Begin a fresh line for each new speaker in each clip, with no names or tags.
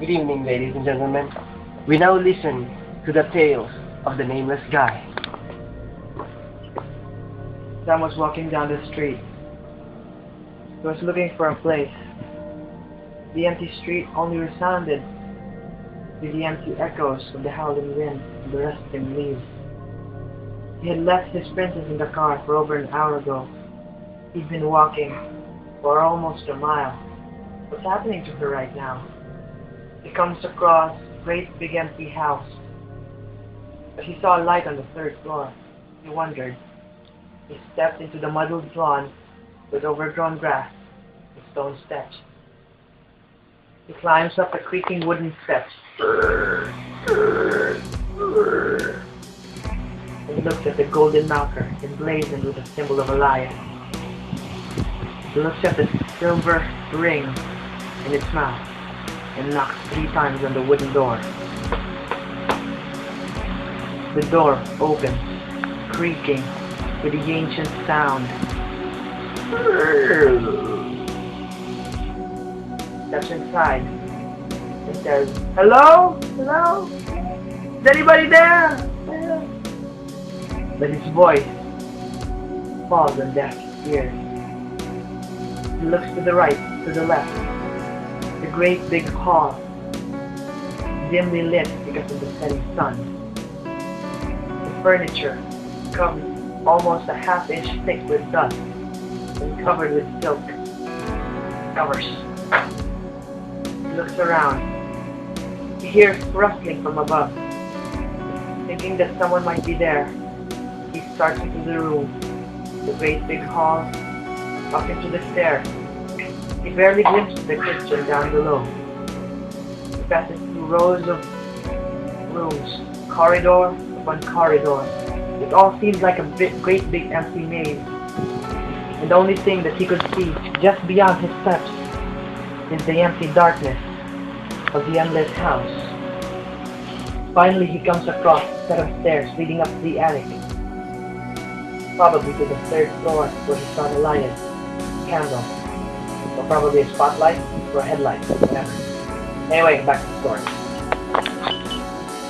Good evening, ladies and gentlemen. We now listen to the tales of the Nameless Guy.
Sam was walking down the street. He was looking for a place. The empty street only resounded with the empty echoes of the howling wind and the rustling leaves. He had left his princess in the car for over an hour ago. He'd been walking for almost a mile. What's happening to her right now? He comes across a great big empty house. But he saw a light on the third floor. He wondered. He stepped into the muddled lawn with overgrown grass and stone steps. He climbs up the creaking wooden steps and looks at the golden marker emblazoned with the symbol of a lion. He looks at the silver ring in its mouth and knocks 3 times on the wooden door. The door opens, creaking with the ancient sound. Steps inside and says, "Hello? Hello? Is anybody there?" But his voice falls on deaf ears. He looks to the right, to the left. The great big hall, dimly lit because of the setting sun. The furniture covered almost a half-inch thick with dust and covered with silk covers. He looks around. He hears rustling from above. Thinking that someone might be there, he starts into the room, the great big hall, up into the stairs. He barely glimpses the kitchen down below. He passes through rows of rooms, corridor upon corridor. It all seems like a great big empty maze. And the only thing that he could see just beyond his steps is the empty darkness of the endless house. Finally, he comes across a set of stairs leading up to the attic, probably to the 3rd floor where he saw the lion candle. Or probably a spotlight or a headlight, whatever. Anyway, back to the story.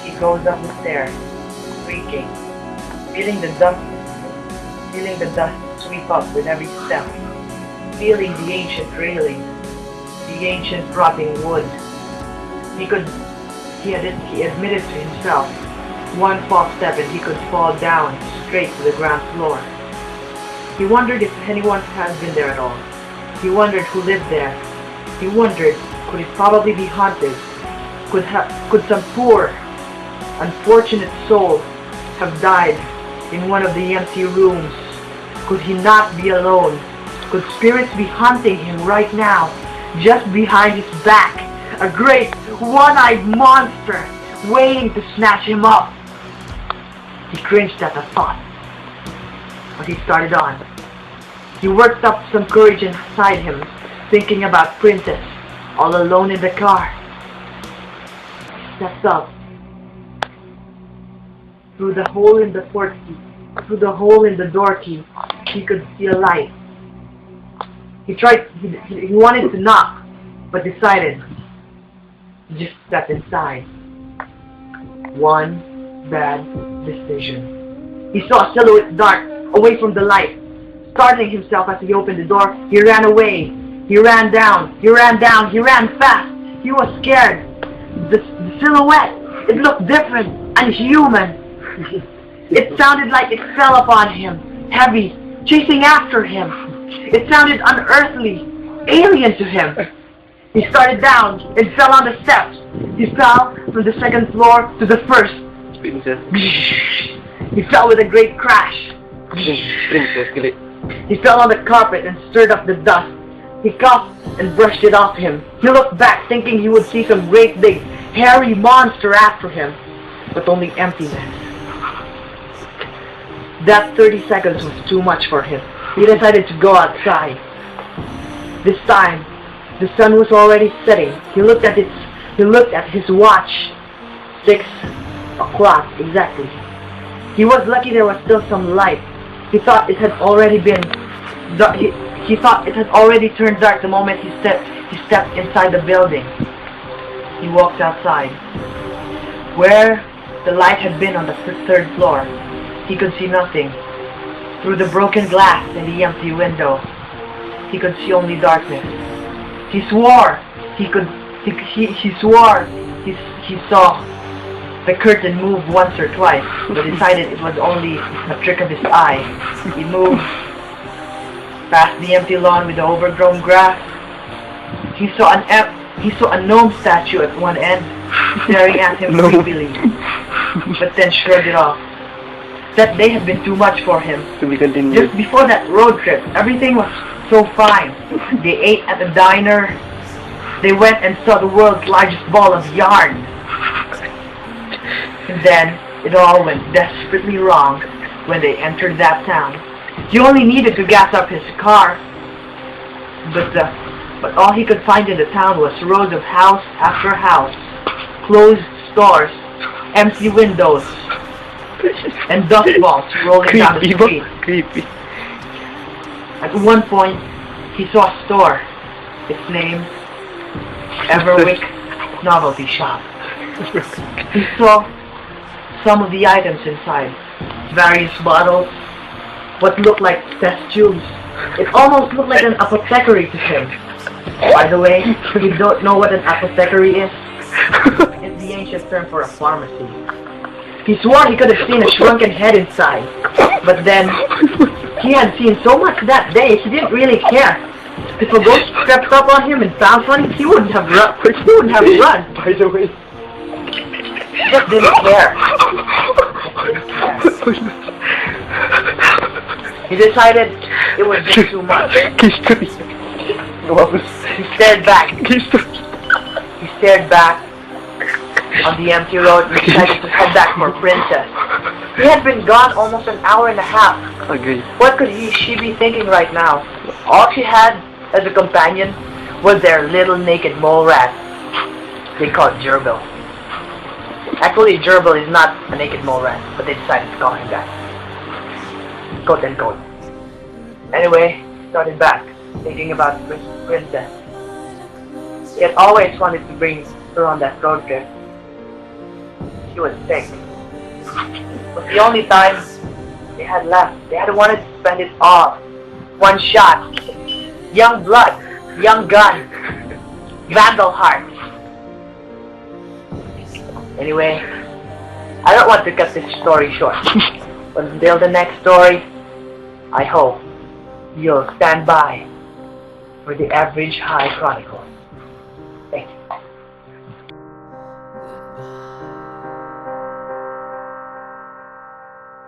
He goes up the stairs, creaking, feeling the dust sweep up with every step, feeling the ancient railings, the ancient rotting wood. He admitted to himself, one false step and he could fall down straight to the ground floor. He wondered if anyone had been there at all. He wondered who lived there. He wondered, could it probably be haunted? Could some poor, unfortunate soul have died in one of the empty rooms? Could he not be alone? Could spirits be hunting him right now, just behind his back? A great, one-eyed monster waiting to snatch him up. He cringed at the thought, but he started on. He worked up some courage inside him, thinking about Princess, all alone in the car. He stepped up. Through the hole in the door key, he could see a light. He wanted to knock, but decided to just step inside. One bad decision. He saw a silhouette dart away from the light. Startling himself as he opened the door, he ran away. He ran down. He ran fast. He was scared. The silhouette, it looked different, unhuman. It sounded like it fell upon him, heavy, chasing after him. It sounded unearthly, alien to him. He started down and fell on the steps. He fell from the 2nd floor to the 1st.
Princess.
He fell with a great crash.
Princess,
He fell on the carpet and stirred up the dust. He coughed and brushed it off him. He looked back thinking he would see some great big, hairy monster after him, but only emptiness. That 30 seconds was too much for him. He decided to go outside. This time, the sun was already setting. He looked at his watch. 6 o'clock exactly. He was lucky there was still some light. He thought it had already turned dark the moment he stepped inside the building. He walked outside. Where the light had been on the third floor, he could see nothing. Through the broken glass in the empty window, he could see only darkness. He swore he saw the curtain move once or twice, but decided it was only a trick of his eye. He moved past the empty lawn with the overgrown grass. He saw a gnome statue at one end, staring at him creepily, but then shrugged it off. That day had been too much for him.
To be continued.
Just before that road trip, everything was so fine. They ate at a diner. They went and saw the world's largest ball of yarn. And then it all went desperately wrong when they entered that town. He only needed to gas up his car, but all he could find in the town was rows of house after house, closed stores, empty windows, and dust balls rolling down the street.
Creepy.
At one point, he saw a store. Its name, Evridge Novelty Shop. He saw some of the items inside. Various bottles, what looked like test tubes. It almost looked like an apothecary to him. By the way, if you don't know what an apothecary is, it's the ancient term for a pharmacy. He swore he could have seen a shrunken head inside, but then he had seen so much that day he didn't really care. If a ghost crept up on him and found one, he wouldn't have run.
By the way.
He just didn't care. He decided it was just too much. He stared back. He stared back on the empty road and decided to head back for Princess. He had been gone almost an hour and a half.
Agreed.
What could she be thinking right now? All she had as a companion was their little naked mole rat. They called Gerbil. Actually, Gerbil is not a naked mole rat, but they decided to call him that. Quote unquote. Anyway, started back, thinking about Princess. He had always wanted to bring her on that road trip. She was sick. It was the only time they had left. They had wanted to spend it all. One shot. Young blood. Young gun. Vandal heart. Anyway, I don't want to cut this story short. But until the next story, I hope you'll stand by for the Evridge High Chronicles.